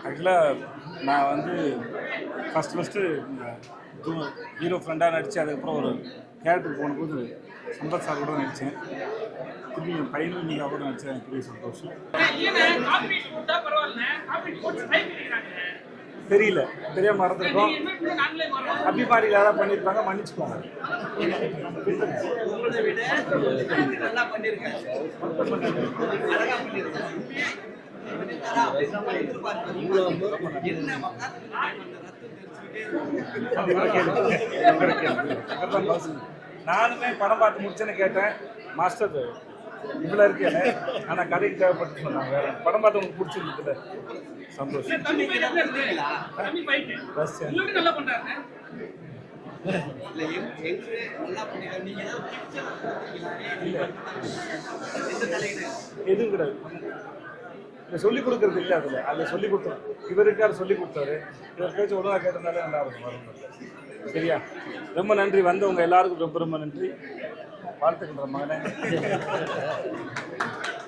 ஆக்சுவலாக நான் வந்து ஃபஸ்ட்டு ஹீரோ ஃப்ரெண்டாக நடித்து அதுக்கப்புறம் ஒரு கேரக்டருக்கு போனபோது சம்பத் சார் கூட நடித்தேன். திரும்பி என் பையனும் நீங்கள் கூட நடித்தேன். எனக்கு பெரிய சந்தோஷம். தெரியல, தெரியாம மறந்துருக்கோம். அபிமானிகள் யாராவது பண்ணியிருப்பாங்க, மன்னிச்சுக்கோங்க. நானுமே படம் பார்த்து முடிச்சேன்னு கேட்டேன். மாஸ்டர் இவ்வளோ இருக்கேன், ஆனால் கதைக்கு தேவைப்பட்டு சொன்னாங்க. படம் பார்த்து உங்களுக்கு பிடிச்சிருந்துல சந்தோஷம். எதுவும் கிடையாது, சொல்லிக் கொடுக்கறது இல்லை. அதில் சொல்லிக் கொடுத்தோம். இவருக்கார் சொல்லிக் கொடுத்தாரு. இவர் பேச்சு ஒழுங்காக கேட்டதுனால நல்லா இருக்கும். சரியா? ரொம்ப நன்றி. வந்தவங்க எல்லாருக்கும் ரொம்ப ரொம்ப நன்றி. வாழ்த்துக்கின்ற மகனே.